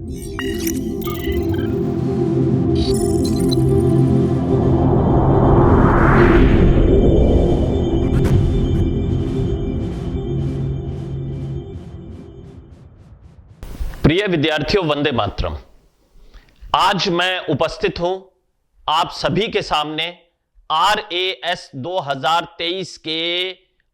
प्रिय विद्यार्थियों, वंदे मातरम। आज मैं उपस्थित हूं आप सभी के सामने RAS 2023 के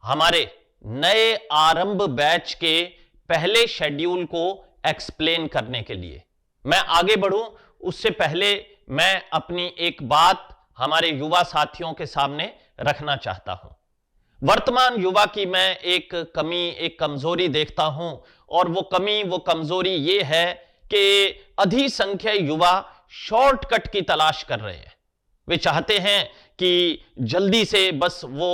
हमारे नए आरंभ बैच के पहले शेड्यूल को एक्सप्लेन करने के लिए। मैं आगे बढ़ूं उससे पहले मैं अपनी एक बात हमारे युवा साथियों के सामने रखना चाहता हूं। वर्तमान युवा की मैं एक कमी, एक कमजोरी देखता हूं, और वो कमी, वो कमजोरी ये है कि अधिक संख्या युवा शॉर्टकट की तलाश कर रहे हैं। वे चाहते हैं कि जल्दी से बस वो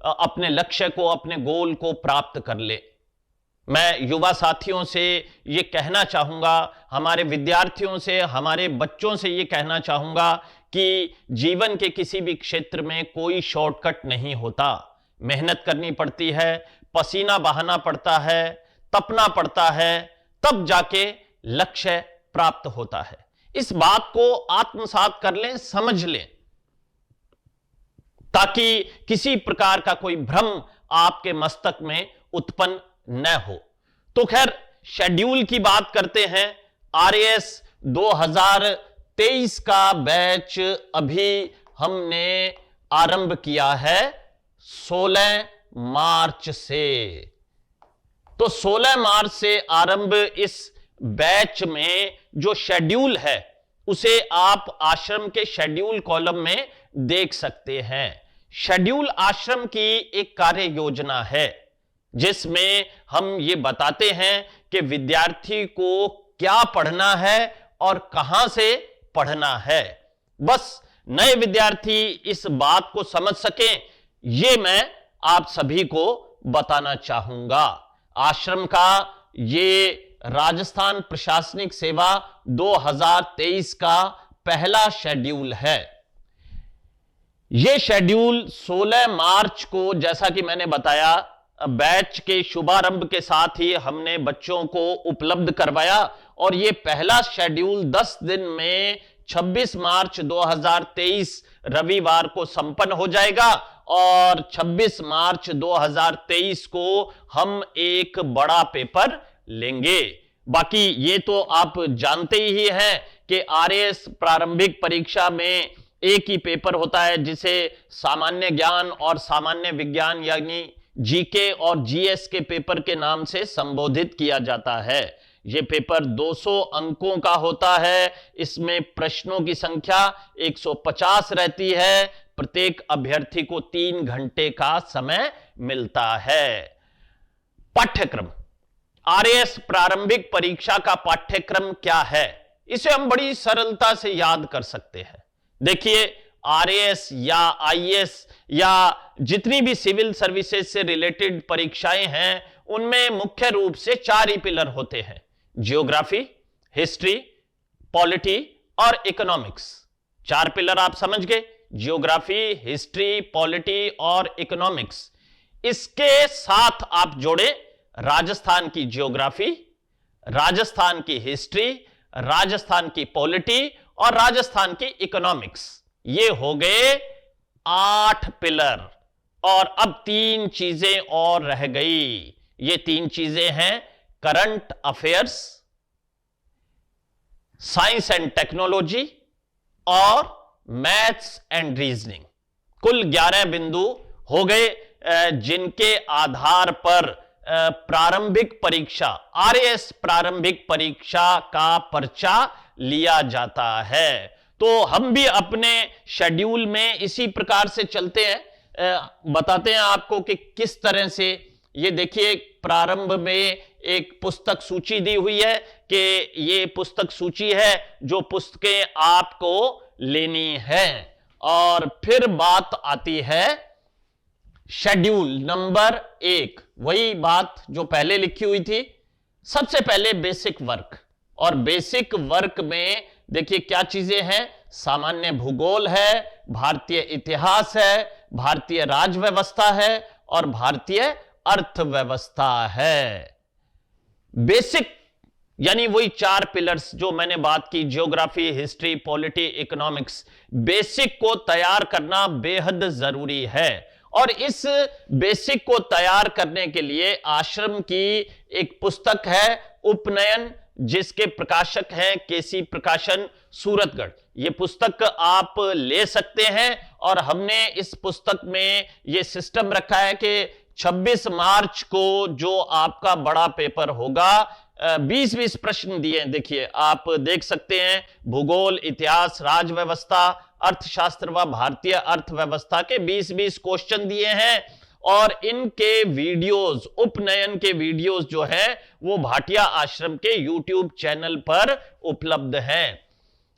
अपने लक्ष्य को, अपने गोल को प्राप्त कर ले। मैं युवा साथियों से ये कहना चाहूंगा, हमारे विद्यार्थियों से, हमारे बच्चों से ये कहना चाहूंगा कि जीवन के किसी भी क्षेत्र में कोई शॉर्टकट नहीं होता। मेहनत करनी पड़ती है, पसीना बहाना पड़ता है, तपना पड़ता है, तब जाके लक्ष्य प्राप्त होता है। इस बात को आत्मसात कर लें, समझ लें, ताकि किसी प्रकार का कोई भ्रम आपके मस्तक में उत्पन्न न हो। तो खैर, शेड्यूल की बात करते हैं। RAS 2023 का बैच अभी हमने आरंभ किया है 16 मार्च से। तो 16 मार्च से आरंभ इस बैच में जो शेड्यूल है उसे आप आश्रम के शेड्यूल कॉलम में देख सकते हैं। शेड्यूल आश्रम की एक कार्य योजना है जिसमें हम ये बताते हैं कि विद्यार्थी को क्या पढ़ना है और कहां से पढ़ना है। बस नए विद्यार्थी इस बात को समझ सकें, ये मैं आप सभी को बताना चाहूंगा। आश्रम का ये राजस्थान प्रशासनिक सेवा 2023 का पहला शेड्यूल है। यह शेड्यूल 16 मार्च को, जैसा कि मैंने बताया, बैच के शुभारंभ के साथ ही हमने बच्चों को उपलब्ध करवाया, और यह पहला शेड्यूल 10 दिन में 26 मार्च 2023 रविवार को संपन्न हो जाएगा, और 26 मार्च 2023 को हम एक बड़ा पेपर लेंगे। बाकी ये तो आप जानते ही हैं कि RAS प्रारंभिक परीक्षा में एक ही पेपर होता है जिसे सामान्य ज्ञान और सामान्य विज्ञान यानी GK और GS के पेपर के नाम से संबोधित किया जाता है। यह पेपर 200 अंकों का होता है। इसमें प्रश्नों की संख्या 150 रहती है। प्रत्येक अभ्यर्थी को 3 घंटे का समय मिलता है। पाठ्यक्रम, RAS प्रारंभिक परीक्षा का पाठ्यक्रम क्या है, इसे हम बड़ी सरलता से याद कर सकते हैं। देखिए, RAS या IAS या जितनी भी सिविल सर्विसेज से रिलेटेड परीक्षाएं हैं, उनमें मुख्य रूप से 4 ही पिलर होते हैं: जियोग्राफी, हिस्ट्री, पॉलिटी और इकोनॉमिक्स। 4 पिलर आप समझ गए, जियोग्राफी, हिस्ट्री, पॉलिटी और इकोनॉमिक्स। इसके साथ आप जोड़े राजस्थान की जियोग्राफी, राजस्थान की हिस्ट्री, राजस्थान की पॉलिटी और राजस्थान की इकोनॉमिक्स। ये हो गए 8 पिलर, और अब 3 चीजें और रह गई। ये 3 चीजें हैं current affairs, science and technology और मैथ्स एंड रीजनिंग। कुल 11 बिंदु हो गए जिनके आधार पर प्रारंभिक परीक्षा, RAS प्रारंभिक परीक्षा का पर्चा लिया जाता है। तो हम भी अपने शेड्यूल में इसी प्रकार से चलते हैं, बताते हैं आपको कि किस तरह से। ये देखिए, प्रारंभ में एक पुस्तक सूची दी हुई है कि ये पुस्तक सूची है जो पुस्तकें आपको लेनी है। और फिर बात आती है शेड्यूल नंबर 1, वही बात जो पहले लिखी हुई थी। सबसे पहले बेसिक वर्क, और बेसिक वर्क में देखिए क्या चीजें हैं। सामान्य भूगोल है, भारतीय इतिहास है, भारतीय राज व्यवस्था है और भारतीय अर्थव्यवस्था है। बेसिक यानी वही 4 पिलर्स जो मैंने बात की, geography, history, polity, economics, basic को तैयार करना बेहद जरूरी है। और इस बेसिक को तैयार करने के लिए आश्रम की एक पुस्तक है उपनयन, जिसके प्रकाशक हैं केसी प्रकाशन, सूरतगढ़। ये पुस्तक आप ले सकते हैं। और हमने इस पुस्तक में ये सिस्टम रखा है कि 26 मार्च को जो आपका बड़ा पेपर होगा, 20-20 प्रश्न दिए हैं। देखिए, आप देख सकते हैं, भूगोल, इतिहास, राज व्यवस्था, अर्थशास्त्र व भारतीय अर्थव्यवस्था के 20-20 क्वेश्चन दिए हैं। और इनके वीडियोस, उपनयन के वीडियोस जो है वो भाटिया आश्रम के यूट्यूब चैनल पर उपलब्ध हैं।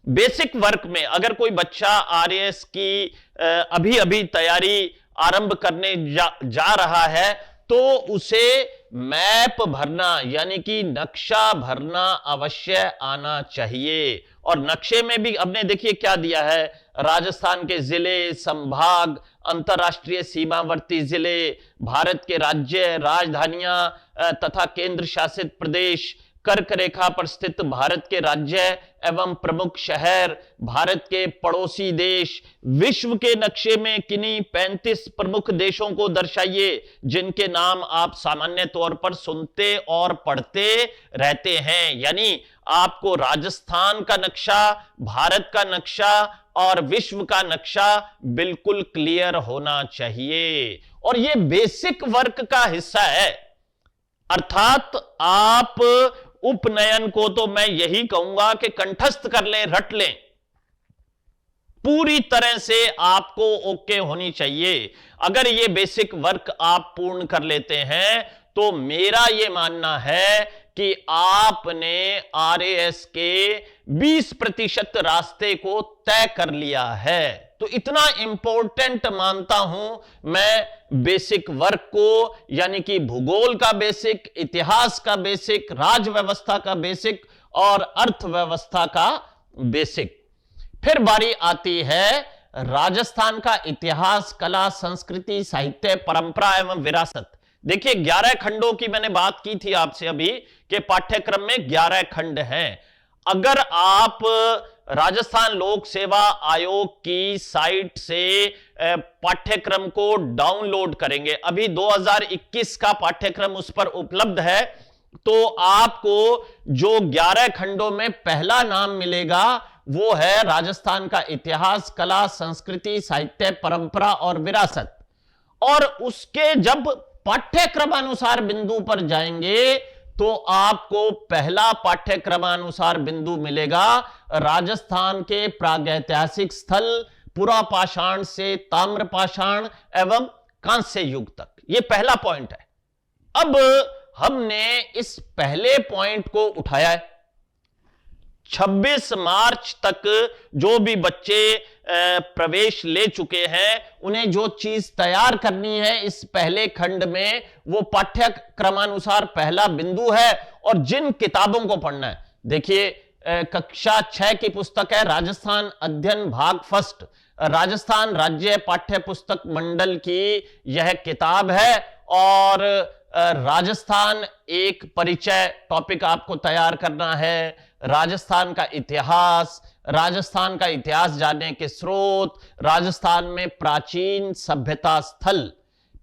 बेसिक वर्क में अगर कोई बच्चा आरएएस की अभी अभी तैयारी आरंभ करने जा रहा है, तो उसे मैप भरना यानी कि नक्शा भरना अवश्य आना चाहिए। और नक्शे में भी हमने देखिए क्या दिया है, राजस्थान के जिले, संभाग, अंतरराष्ट्रीय सीमावर्ती जिले, भारत के राज्य, राजधानियां तथा केंद्र शासित प्रदेश, कर्क रेखा पर स्थित भारत के राज्य एवं प्रमुख शहर, भारत के पड़ोसी देश, विश्व के नक्शे में किन्हीं 35 प्रमुख देशों को दर्शाइए जिनके नाम आप सामान्य तौर पर सुनते और पढ़ते रहते हैं। यानी आपको राजस्थान का नक्शा, भारत का नक्शा और विश्व का नक्शा बिल्कुल क्लियर होना चाहिए। और यह बेसिक वर्क का हिस्सा है। अर्थात आप उपनयन को तो मैं यही कहूंगा कि कंठस्थ कर लें, रट लें, पूरी तरह से आपको ओके होनी चाहिए। अगर ये बेसिक वर्क आप पूर्ण कर लेते हैं तो मेरा यह मानना है कि आपने आरएएस के 20% रास्ते को तय कर लिया है। तो इतना इंपॉर्टेंट मानता हूं मैं बेसिक वर्क को, यानी कि भूगोल का बेसिक, इतिहास का बेसिक, राज व्यवस्था का बेसिक और अर्थव्यवस्था का बेसिक। फिर बारी आती है राजस्थान का इतिहास, कला, संस्कृति, साहित्य, परंपरा एवं विरासत। देखिए 11 खंडों की मैंने बात की थी आपसे अभी कि पाठ्यक्रम में 11 खंड हैं। अगर आप राजस्थान लोक सेवा आयोग की साइट से पाठ्यक्रम को डाउनलोड करेंगे, अभी 2021 का पाठ्यक्रम उस पर उपलब्ध है, तो आपको जो 11 खंडों में पहला नाम मिलेगा वो है राजस्थान का इतिहास, कला, संस्कृति, साहित्य, परंपरा और विरासत। और उसके जब पाठ्यक्रमानुसार बिंदु पर जाएंगे तो आपको पहला पाठ्यक्रमानुसार बिंदु मिलेगा राजस्थान के प्रागैतिहासिक स्थल, पुरापाषाण से ताम्रपाषाण एवं कांस्य युग तक। यह पहला पॉइंट है। अब हमने इस पहले पॉइंट को उठाया है। 26 मार्च तक जो भी बच्चे प्रवेश ले चुके हैं, उन्हें जो चीज तैयार करनी है इस पहले खंड में, वो पाठ्यक्रमानुसार पहला बिंदु है। और जिन किताबों को पढ़ना है, देखिए कक्षा 6 की पुस्तक है राजस्थान अध्ययन भाग फर्स्ट, राजस्थान राज्य पाठ्य पुस्तक मंडल की यह किताब है। और राजस्थान एक परिचय टॉपिक आपको तैयार करना है, राजस्थान का इतिहास, राजस्थान का इतिहास जानने के स्रोत, राजस्थान में प्राचीन सभ्यता स्थल।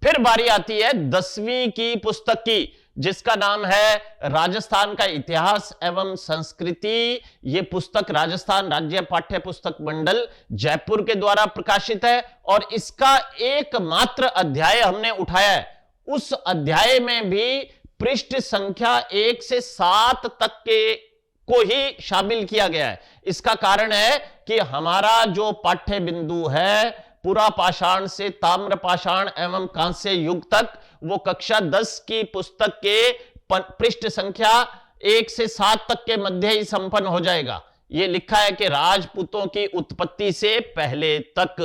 फिर बारी आती है 10वीं की पुस्तक की, जिसका नाम है राजस्थान का इतिहास एवं संस्कृति। यह पुस्तक राजस्थान राज्य पाठ्य पुस्तक मंडल जयपुर के द्वारा प्रकाशित है। और इसका एकमात्र अध्याय हमने उठाया है। उस अध्याय में भी पृष्ठ संख्या 1 से 7 तक के को ही शामिल किया गया है। इसका कारण है कि हमारा जो पाठ्य बिंदु है पुरापाषाण से ताम्रपाषाण एवं कांस्य युग तक, वो कक्षा 10 की पुस्तक के पृष्ठ संख्या 1 से 7 तक के मध्य ही संपन्न हो जाएगा। यह लिखा है कि राजपूतों की उत्पत्ति से पहले तक।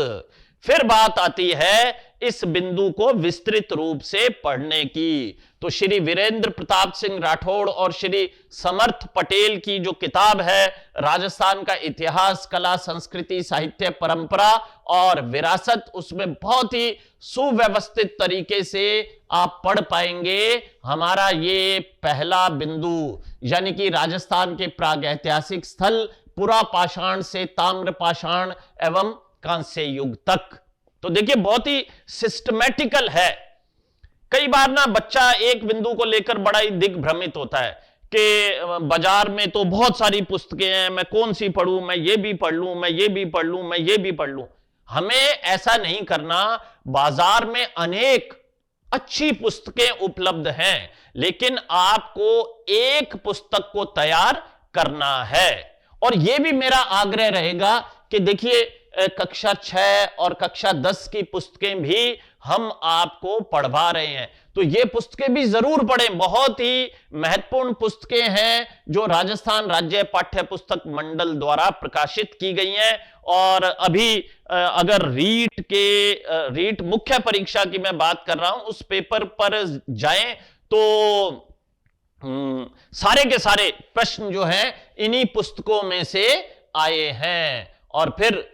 फिर बात आती है इस बिंदु को विस्तृत रूप से पढ़ने की। तो श्री वीरेंद्र प्रताप सिंह राठौड़ और श्री समर्थ पटेल की जो किताब है राजस्थान का इतिहास, कला, संस्कृति, साहित्य, परंपरा और विरासत, उसमें बहुत ही सुव्यवस्थित तरीके से आप पढ़ पाएंगे हमारा ये पहला बिंदु, यानी कि राजस्थान के प्रागैतिहासिक स्थल पुरा पाषाण से ताम्र पाषाण एवं कांस्य युग तक। तो देखिए बहुत ही सिस्टमैटिकल है। कई बार ना बच्चा एक बिंदु को लेकर बड़ा ही दिग्भ्रमित होता है कि बाजार में तो बहुत सारी पुस्तकें हैं, मैं कौन सी पढ़ूं, मैं ये भी पढ़ लूं, मैं ये भी पढ़ लूं, मैं ये भी पढ़ लूं। हमें ऐसा नहीं करना। बाजार में अनेक अच्छी पुस्तकें उपलब्ध हैं, लेकिन आपको एक पुस्तक को तैयार करना है। और यह भी मेरा आग्रह रहेगा कि देखिए कक्षा 6 और कक्षा 10 की पुस्तकें भी हम आपको पढ़वा रहे हैं, तो ये पुस्तकें भी जरूर पढ़ें। बहुत ही महत्वपूर्ण पुस्तकें हैं जो राजस्थान राज्य पाठ्य पुस्तक मंडल द्वारा प्रकाशित की गई हैं। और अभी अगर रीट मुख्य परीक्षा की मैं बात कर रहा हूं, उस पेपर पर जाएं तो सारे के सारे प्रश्न जो हैं इन्हीं पुस्तकों में से आए हैं। और फिर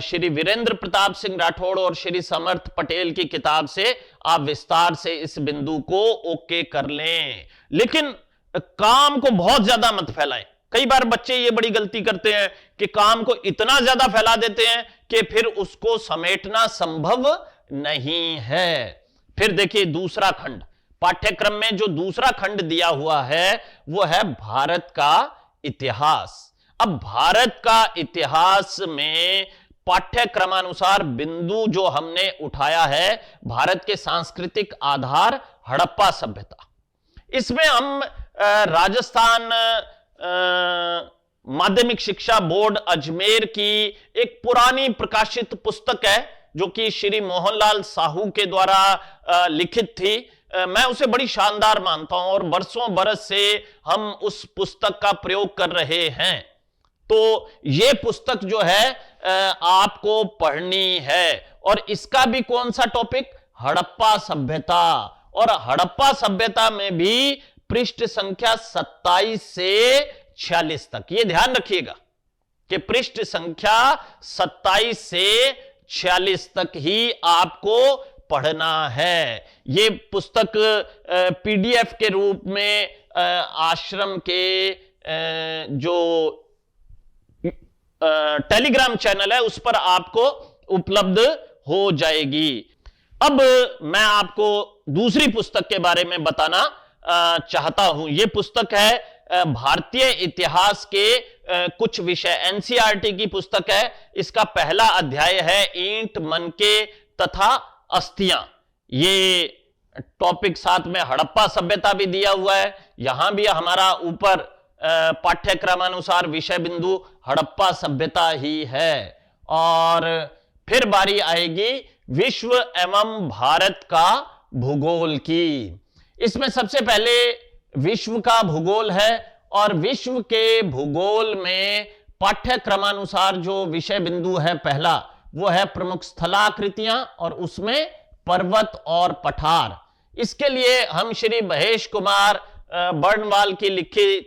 श्री वीरेंद्र प्रताप सिंह राठौड़ और श्री समर्थ पटेल की किताब से आप विस्तार से इस बिंदु को ओके कर लें, लेकिन काम को बहुत ज्यादा मत फैलाएं। कई बार बच्चे ये बड़ी गलती करते हैं कि काम को इतना ज्यादा फैला देते हैं कि फिर उसको समेटना संभव नहीं है। फिर देखिए दूसरा खंड, पाठ्यक्रम में जो दूसरा खंड दिया हुआ है वो है भारत का इतिहास। अब भारत का इतिहास में पाठ्यक्रमानुसार बिंदु जो हमने उठाया है, भारत के सांस्कृतिक आधार हड़प्पा सभ्यता। इसमें हम राजस्थान माध्यमिक शिक्षा बोर्ड अजमेर की एक पुरानी प्रकाशित पुस्तक है जो कि श्री मोहनलाल साहू के द्वारा लिखित थी। मैं उसे बड़ी शानदार मानता हूं और बरसों बरस से हम उस पुस्तक का प्रयोग कर रहे हैं। तो यह पुस्तक जो है आपको पढ़नी है। और इसका भी कौन सा टॉपिक, हड़प्पा सभ्यता। और हड़प्पा सभ्यता में भी पृष्ठ संख्या 27 से 46 तक, यह ध्यान रखिएगा कि पृष्ठ संख्या 27 से 46 तक ही आपको पढ़ना है। यह पुस्तक पीडीएफ के रूप में आश्रम के जो टेलीग्राम चैनल है उस पर आपको उपलब्ध हो जाएगी। अब मैं आपको दूसरी पुस्तक के बारे में बताना चाहता हूं। यह पुस्तक है भारतीय इतिहास के कुछ विषय, एनसीईआरटी की पुस्तक है। इसका पहला अध्याय है ईंट, मनके तथा अस्थियां। ये टॉपिक साथ में हड़प्पा सभ्यता भी दिया हुआ है। यहां भी हमारा ऊपर पाठ्यक्रमानुसार विषय बिंदु हड़प्पा सभ्यता ही है। और फिर बारी आएगी विश्व एवं भारत का भूगोल की। इसमें सबसे पहले विश्व का भूगोल है और विश्व के भूगोल में पाठ्यक्रमानुसार जो विषय बिंदु है पहला, वो है प्रमुख स्थलाकृतियां और उसमें पर्वत और पठार। इसके लिए हम श्री महेश कुमार बर्नवाल की लिखी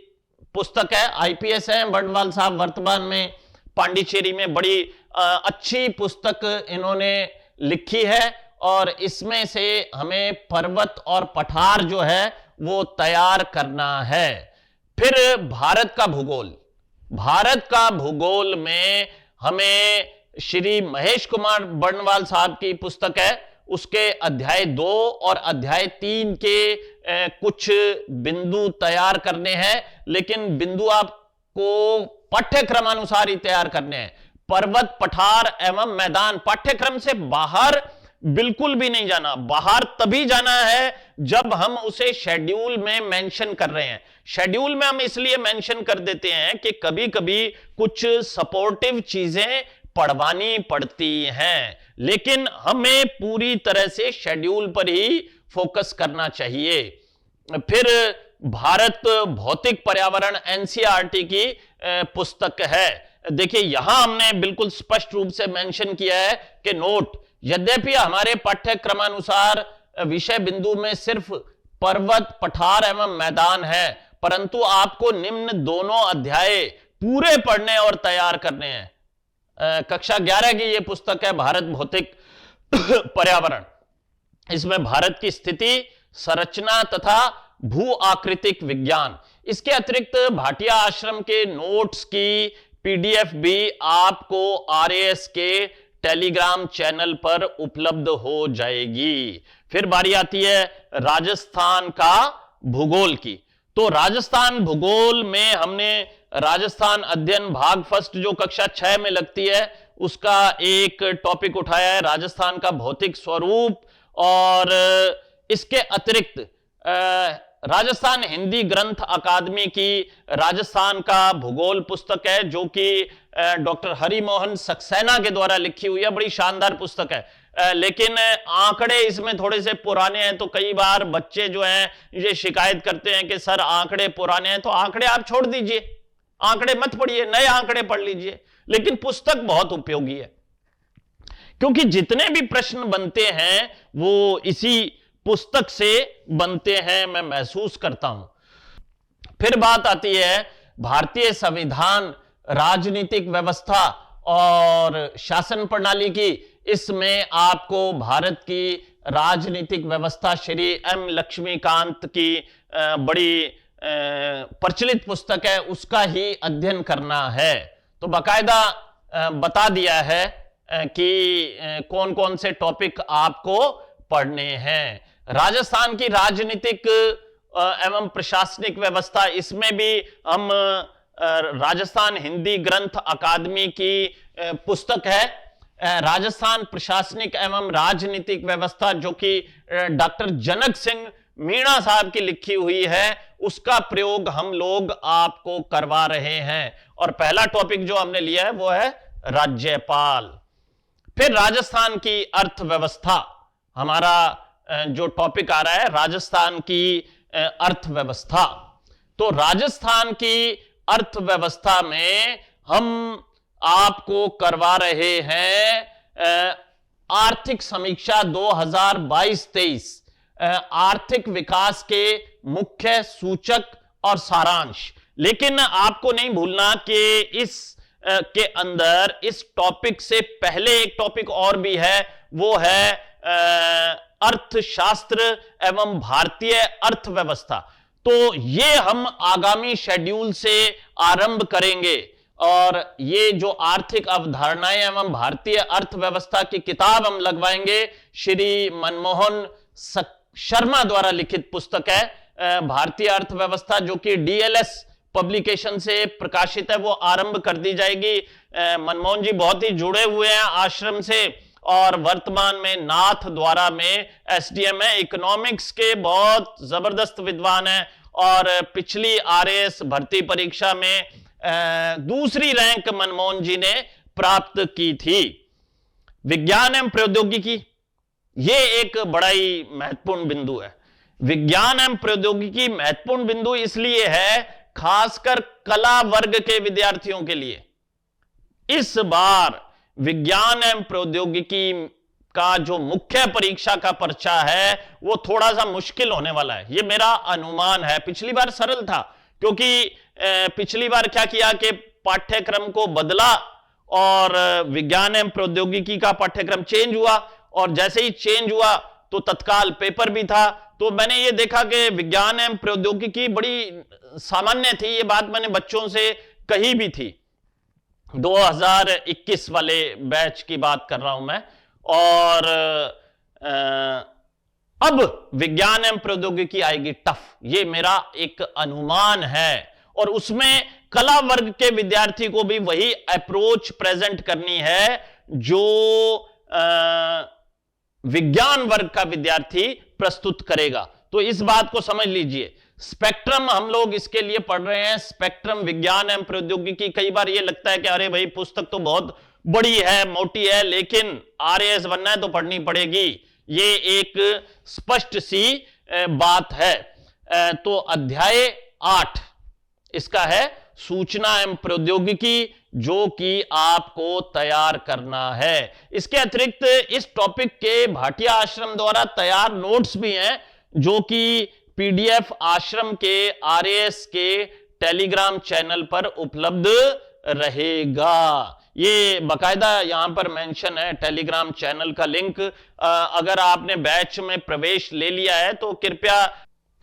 पुस्तक है, आईपीएस है बर्नवाल साहब, वर्तमान में पांडिचेरी में बड़ी अच्छी पुस्तक इन्होंने लिखी है। और इसमें से हमें पर्वत और पठार जो है वो तैयार करना है। फिर भारत का भूगोल, भारत का भूगोल में हमें श्री महेश कुमार बर्नवाल साहब की पुस्तक है, उसके अध्याय 2 और अध्याय 3 के कुछ बिंदु तैयार करने हैं, लेकिन बिंदु आपको पाठ्यक्रमानुसार ही तैयार करने हैं। पर्वत, पठार एवं मैदान पाठ्यक्रम से बाहर बिल्कुल भी नहीं जाना। बाहर तभी जाना है जब हम उसे शेड्यूल में मेंशन कर रहे हैं। शेड्यूल में हम इसलिए मेंशन कर देते हैं कि कभी कभी कुछ सपोर्टिव चीजें पढ़वानी पड़ती हैं, लेकिन हमें पूरी तरह से शेड्यूल पर ही फोकस करना चाहिए। फिर भारत भौतिक पर्यावरण एनसीईआरटी की पुस्तक है। देखिए यहां हमने बिल्कुल स्पष्ट रूप से मेंशन किया है कि नोट, यद्यपि हमारे पाठ्यक्रमानुसार विषय बिंदु में सिर्फ पर्वत, पठार एवं मैदान है, परंतु आपको निम्न दोनों अध्याय पूरे पढ़ने और तैयार करने हैं। कक्षा 11 की यह पुस्तक है भारत भौतिक पर्यावरण। इसमें भारत की स्थिति, संरचना तथा भू आकृतिक विज्ञान, इसके अतिरिक्त भाटिया आश्रम के नोट्स की पीडीएफ भी आपको आरएएस के टेलीग्राम चैनल पर उपलब्ध हो जाएगी। फिर बारी आती है राजस्थान का भूगोल की। तो राजस्थान भूगोल में हमने राजस्थान अध्ययन भाग फर्स्ट जो कक्षा 6 में लगती है उसका एक टॉपिक उठाया है, राजस्थान का भौतिक स्वरूप। और इसके अतिरिक्त राजस्थान हिंदी ग्रंथ अकादमी की राजस्थान का भूगोल पुस्तक है, जो कि डॉक्टर हरिमोहन सक्सेना के द्वारा लिखी हुई है। बड़ी शानदार पुस्तक है, लेकिन आंकड़े इसमें थोड़े से पुराने हैं, तो कई बार बच्चे जो हैं ये शिकायत करते हैं कि सर आंकड़े पुराने हैं। तो आंकड़े आप छोड़ दीजिए, आंकड़े मत पढ़िए, नए आंकड़े पढ़ लीजिए। लेकिन पुस्तक बहुत उपयोगी है, क्योंकि जितने भी प्रश्न बनते हैं वो इसी पुस्तक से बनते हैं, मैं महसूस करता हूं। फिर बात आती है भारतीय संविधान, राजनीतिक व्यवस्था और शासन प्रणाली की। इसमें आपको भारत की राजनीतिक व्यवस्था श्री एम लक्ष्मीकांत की बड़ी प्रचलित पुस्तक है, उसका ही अध्ययन करना है। तो बाकायदा बता दिया है कि कौन कौन से टॉपिक आपको पढ़ने हैं। राजस्थान की राजनीतिक एवं प्रशासनिक व्यवस्था, इसमें भी हम राजस्थान हिंदी ग्रंथ अकादमी की पुस्तक है राजस्थान प्रशासनिक एवं राजनीतिक व्यवस्था, जो कि डॉक्टर जनक सिंह मीणा साहब की लिखी हुई है, उसका प्रयोग हम लोग आपको करवा रहे हैं। और पहला टॉपिक जो हमने लिया है वो है राज्यपाल। फिर राजस्थान की अर्थव्यवस्था, हमारा जो टॉपिक आ रहा है राजस्थान की अर्थव्यवस्था। तो राजस्थान की अर्थव्यवस्था में हम आपको करवा रहे हैं आर्थिक समीक्षा 2022-23, आर्थिक विकास के मुख्य सूचक और सारांश। लेकिन आपको नहीं भूलना कि इस के अंदर इस टॉपिक से पहले एक टॉपिक और भी है, वो है अर्थशास्त्र एवं भारतीय अर्थव्यवस्था। तो ये हम आगामी शेड्यूल से आरंभ करेंगे, और ये जो आर्थिक अवधारणाएं एवं भारतीय अर्थव्यवस्था की किताब हम लगवाएंगे, श्री मनमोहन शर्मा द्वारा लिखित पुस्तक है भारतीय अर्थव्यवस्था, जो कि डीएलएस पब्लिकेशन से प्रकाशित है, वो आरंभ कर दी जाएगी। मनमोहन जी बहुत ही जुड़े हुए हैं आश्रम से, और वर्तमान में नाथ द्वारा में एसडीएम है, इकोनॉमिक्स के बहुत जबरदस्त विद्वान हैं, और पिछली आरएएस भर्ती परीक्षा में दूसरी रैंक मनमोहन जी ने प्राप्त की थी। विज्ञान एवं प्रौद्योगिकी, ये एक बड़ा ही महत्वपूर्ण बिंदु है। विज्ञान एवं प्रौद्योगिकी महत्वपूर्ण बिंदु इसलिए है, खासकर कला वर्ग के विद्यार्थियों के लिए। इस बार विज्ञान एवं प्रौद्योगिकी का जो मुख्य परीक्षा का पर्चा है वो थोड़ा सा मुश्किल होने वाला है, ये मेरा अनुमान है। पिछली बार सरल था, क्योंकि पिछली बार क्या किया कि पाठ्यक्रम को बदला और विज्ञान एवं प्रौद्योगिकी का पाठ्यक्रम चेंज हुआ, और जैसे ही चेंज हुआ तो तत्काल पेपर भी था। तो मैंने ये देखा कि विज्ञान एवं प्रौद्योगिकी बड़ी सामान्य थी, ये बात मैंने बच्चों से कही भी थी। 2021 वाले बैच की बात कर रहा हूं मैं। और अब विज्ञान एवं प्रौद्योगिकी आएगी टफ, ये मेरा एक अनुमान है, और उसमें कला वर्ग के विद्यार्थी को भी वही अप्रोच प्रेजेंट करनी है जो विज्ञान वर्ग का विद्यार्थी प्रस्तुत करेगा। तो इस बात को समझ लीजिए। स्पेक्ट्रम हम लोग इसके लिए पढ़ रहे हैं, स्पेक्ट्रम विज्ञान एवं प्रौद्योगिकी। कई बार ये लगता है कि अरे भाई पुस्तक तो बहुत बड़ी है, मोटी है, लेकिन आरएएस बनना है तो पढ़नी पड़ेगी, ये एक स्पष्ट सी बात है। तो अध्याय 8 इसका है सूचना एवं प्रौद्योगिकी, जो कि आपको तैयार करना है। इसके अतिरिक्त इस टॉपिक के भाटिया आश्रम द्वारा तैयार नोट्स भी हैं, जो कि पीडीएफ आश्रम के आरएएस के टेलीग्राम चैनल पर उपलब्ध रहेगा। ये बकायदा यहां पर मेंशन है टेलीग्राम चैनल का लिंक। अगर आपने बैच में प्रवेश ले लिया है तो कृपया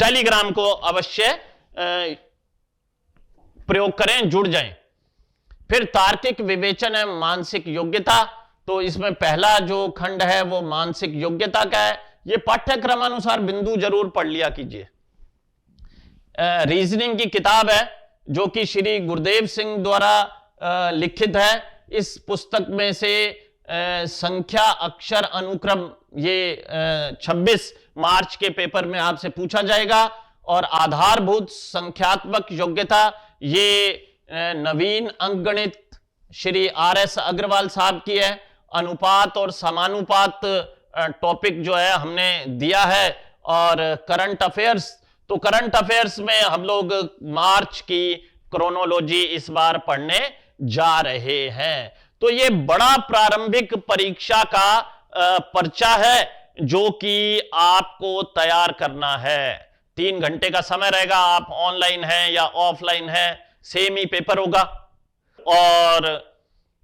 टेलीग्राम को अवश्य प्रयोग करें, जुड़ जाएं। फिर तार्किक विवेचन है मानसिक योग्यता। तो इसमें पहला जो खंड है वो मानसिक योग्यता का है। ये पाठ्यक्रम अनुसार बिंदु जरूर पढ़ लिया कीजिए। रीजनिंग की किताब है जो कि श्री गुरुदेव सिंह द्वारा लिखित है। इस पुस्तक में से संख्या अक्षर अनुक्रम ये 26 मार्च के पेपर में आपसे पूछा जाएगा। और आधारभूत संख्यात्मक योग्यता ये नवीन अंकगणित श्री आर.एस. अग्रवाल साहब की है। अनुपात और समानुपात टॉपिक जो है हमने दिया है। और करंट अफेयर्स, तो करंट अफेयर्स में हम लोग मार्च की क्रोनोलॉजी इस बार पढ़ने जा रहे हैं। तो ये बड़ा प्रारंभिक परीक्षा का पर्चा है जो कि आपको तैयार करना है। 3 घंटे का समय रहेगा। आप ऑनलाइन हैं या ऑफलाइन हैं, सेम ही पेपर होगा। और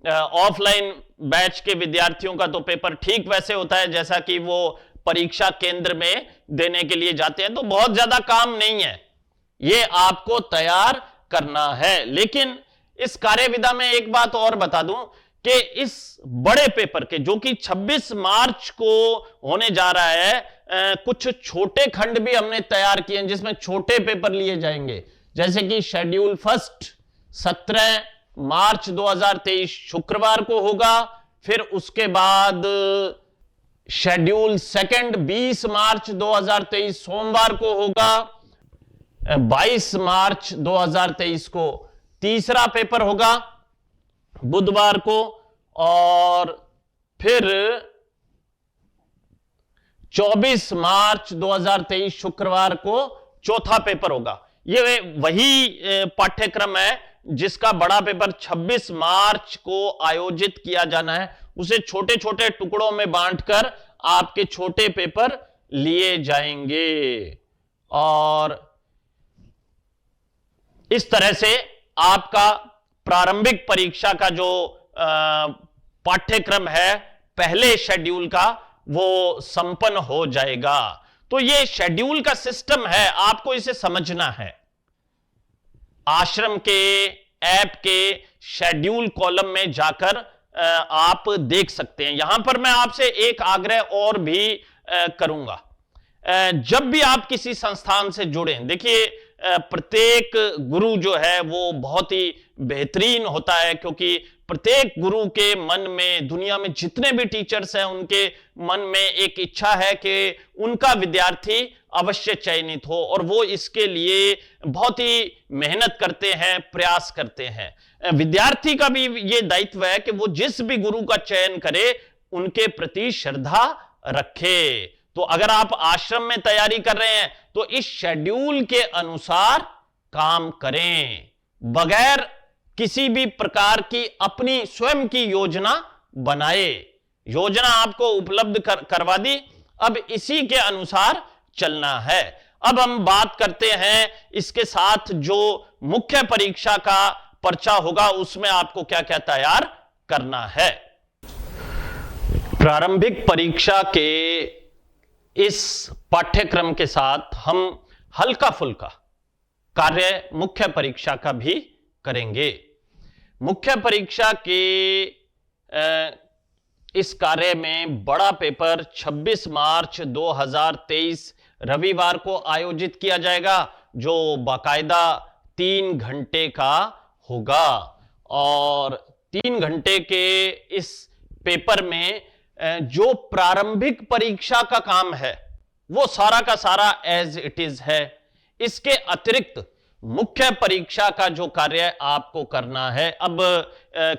ऑफलाइन बैच के विद्यार्थियों का तो पेपर ठीक वैसे होता है जैसा कि वो परीक्षा केंद्र में देने के लिए जाते हैं। तो बहुत ज्यादा काम नहीं है, ये आपको तैयार करना है। लेकिन इस कार्यविधा में एक बात और बता दूं कि इस बड़े पेपर के, जो कि 26 मार्च को होने जा रहा है, कुछ छोटे खंड भी हमने तैयार किए हैं जिसमें छोटे पेपर लिए जाएंगे। जैसे कि शेड्यूल फर्स्ट 17 मार्च 2023 शुक्रवार को होगा। फिर उसके बाद शेड्यूल सेकंड 20 मार्च 2023 सोमवार को होगा। 22 मार्च 2023 को तीसरा पेपर होगा बुधवार को। और फिर 24 मार्च 2023 शुक्रवार को चौथा पेपर होगा। ये वही पाठ्यक्रम है जिसका बड़ा पेपर 26 मार्च को आयोजित किया जाना है। उसे छोटे छोटे टुकड़ों में बांटकर आपके छोटे पेपर लिए जाएंगे। और इस तरह से आपका प्रारंभिक परीक्षा का जो पाठ्यक्रम है पहले शेड्यूल का, वो संपन्न हो जाएगा। तो ये शेड्यूल का सिस्टम है, आपको इसे समझना है। आश्रम के ऐप के शेड्यूल कॉलम में जाकर आप देख सकते हैं। यहां पर मैं आपसे एक आग्रह और भी करूंगा। जब भी आप किसी संस्थान से जुड़ें, देखिए प्रत्येक गुरु जो है वो बहुत ही बेहतरीन होता है, क्योंकि प्रत्येक गुरु के मन में, दुनिया में जितने भी टीचर्स हैं उनके मन में एक इच्छा है कि उनका विद्यार्थी अवश्य चयनित हो, और वो इसके लिए बहुत ही मेहनत करते हैं, प्रयास करते हैं। विद्यार्थी का भी ये दायित्व है कि वो जिस भी गुरु का चयन करे उनके प्रति श्रद्धा रखे। तो अगर आप आश्रम में तैयारी कर रहे हैं तो इस शेड्यूल के अनुसार काम करें, बगैर किसी भी प्रकार की अपनी स्वयं की योजना बनाए। योजना आपको उपलब्ध करवा दी, अब इसी के अनुसार चलना है। अब हम बात करते हैं इसके साथ जो मुख्य परीक्षा का पर्चा होगा उसमें आपको क्या क्या तैयार करना है। प्रारंभिक परीक्षा के इस पाठ्यक्रम के साथ हम हल्का फुल्का कार्य मुख्य परीक्षा का भी करेंगे। मुख्य परीक्षा के इस कार्य में बड़ा पेपर 26 मार्च 2023 रविवार को आयोजित किया जाएगा, जो बाकायदा 3 घंटे का होगा। और 3 घंटे के इस पेपर में जो प्रारंभिक परीक्षा का काम है वो सारा का सारा एज इट इज है। इसके अतिरिक्त मुख्य परीक्षा का जो कार्य आपको करना है, अब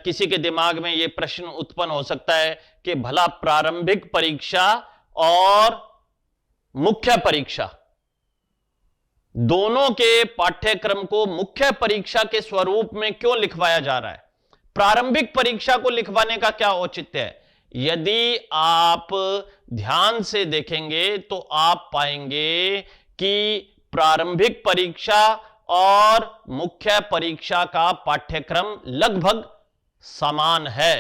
किसी के दिमाग में यह प्रश्न उत्पन्न हो सकता है कि भला प्रारंभिक परीक्षा और मुख्य परीक्षा दोनों के पाठ्यक्रम को मुख्य परीक्षा के स्वरूप में क्यों लिखवाया जा रहा है। प्रारंभिक परीक्षा को लिखवाने का क्या औचित्य है? यदि आप ध्यान से देखेंगे तो आप पाएंगे कि प्रारंभिक परीक्षा और मुख्य परीक्षा का पाठ्यक्रम लगभग समान है।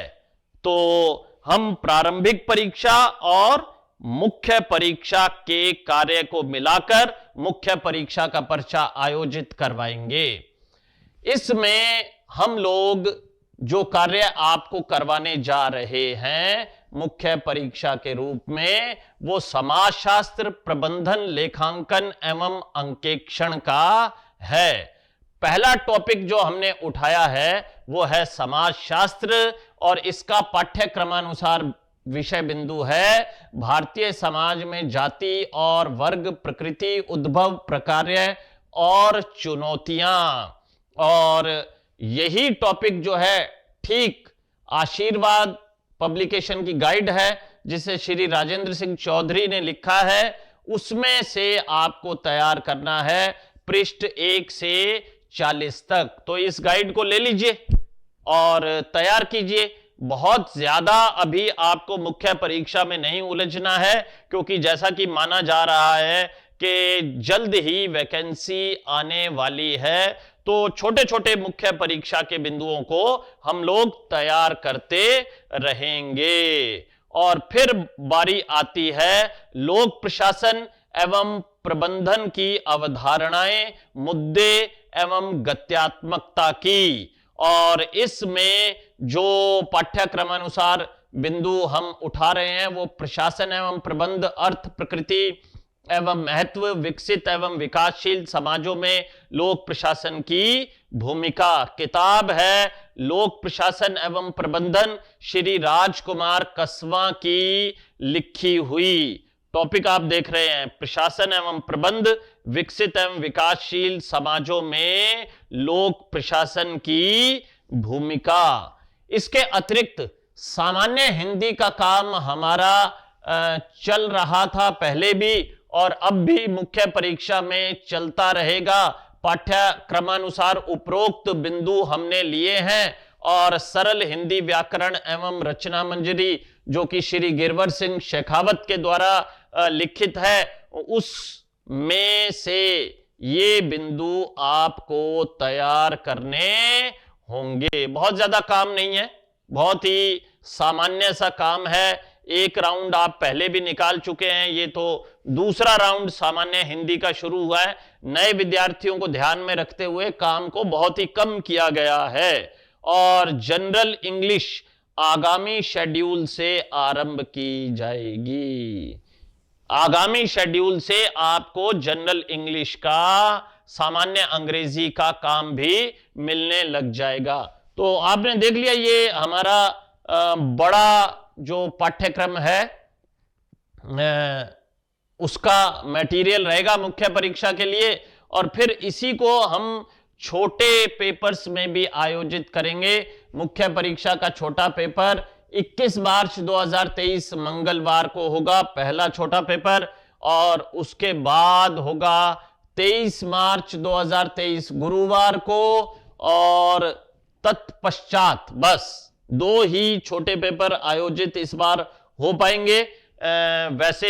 तो हम प्रारंभिक परीक्षा और मुख्य परीक्षा के कार्य को मिलाकर मुख्य परीक्षा का पर्चा आयोजित करवाएंगे। इसमें हम लोग जो कार्य आपको करवाने जा रहे हैं मुख्य परीक्षा के रूप में, वो समाजशास्त्र, प्रबंधन, लेखांकन एवं अंकेक्षण का है। पहला टॉपिक जो हमने उठाया है वो है समाजशास्त्र और इसका पाठ्यक्रमानुसार विषय बिंदु है भारतीय समाज में जाति और वर्ग, प्रकृति, उद्भव, प्रकार्य और चुनौतियां। और यही टॉपिक जो है ठीक आशीर्वाद पब्लिकेशन की गाइड है जिसे श्री राजेंद्र सिंह चौधरी ने लिखा है, उसमें से आपको तैयार करना है पृष्ठ 1 से 40 तक। तो इस गाइड को ले लीजिए और तैयार कीजिए। बहुत ज्यादा अभी आपको मुख्य परीक्षा में नहीं उलझना है क्योंकि जैसा कि माना जा रहा है कि जल्द ही वैकेंसी आने वाली है, तो छोटे छोटे मुख्य परीक्षा के बिंदुओं को हम लोग तैयार करते रहेंगे। और फिर बारी आती है लोक प्रशासन एवं प्रबंधन की अवधारणाएं, मुद्दे एवं गत्यात्मकता की। और इसमें जो पाठ्यक्रमानुसार बिंदु हम उठा रहे हैं वो प्रशासन एवं प्रबंध, अर्थ, प्रकृति एवं महत्व, विकसित एवं विकासशील समाजों में लोक प्रशासन की भूमिका। किताब है लोक प्रशासन एवं प्रबंधन, श्री राजकुमार कसवा की लिखी हुई। टॉपिक आप देख रहे हैं प्रशासन एवं प्रबंध, विकसित एवं विकासशील समाजों में लोक प्रशासन की भूमिका। इसके अतिरिक्त सामान्य हिंदी का काम हमारा चल रहा था पहले भी और अब भी मुख्य परीक्षा में चलता रहेगा। पाठ्यक्रमानुसार उपरोक्त बिंदु हमने लिए हैं और सरल हिंदी व्याकरण एवं रचना मंजरी जो कि श्री गिरवर सिंह शेखावत के द्वारा लिखित है, उसमें से ये बिंदु आपको तैयार करने होंगे। बहुत ज्यादा काम नहीं है, बहुत ही सामान्य सा काम है। एक राउंड आप पहले भी निकाल चुके हैं, ये तो दूसरा राउंड सामान्य हिंदी का शुरू हुआ है। नए विद्यार्थियों को ध्यान में रखते हुए काम को बहुत ही कम किया गया है। और जनरल इंग्लिश आगामी शेड्यूल से आरंभ की जाएगी। आगामी शेड्यूल से आपको जनरल इंग्लिश का, सामान्य अंग्रेजी का काम भी मिलने लग जाएगा। तो आपने देख लिया ये हमारा बड़ा जो पाठ्यक्रम है उसका मटेरियल रहेगा मुख्य परीक्षा के लिए। और फिर इसी को हम छोटे पेपर्स में भी आयोजित करेंगे। मुख्य परीक्षा का छोटा पेपर 21 मार्च 2023 मंगलवार को होगा पहला छोटा पेपर, और उसके बाद होगा 23 मार्च 2023 गुरुवार को, और तत्पश्चात बस 2 ही छोटे पेपर आयोजित इस बार हो पाएंगे। वैसे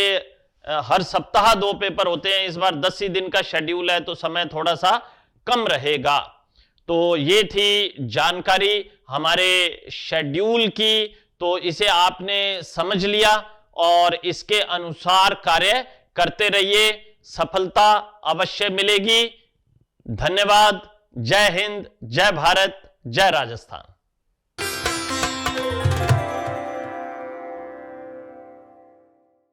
हर सप्ताह 2 पेपर होते हैं, इस बार 10 ही दिन का शेड्यूल है तो समय थोड़ा सा कम रहेगा। तो ये थी जानकारी हमारे शेड्यूल की, तो इसे आपने समझ लिया और इसके अनुसार कार्य करते रहिए, सफलता अवश्य मिलेगी। धन्यवाद। जय हिंद, जय भारत, जय राजस्थान।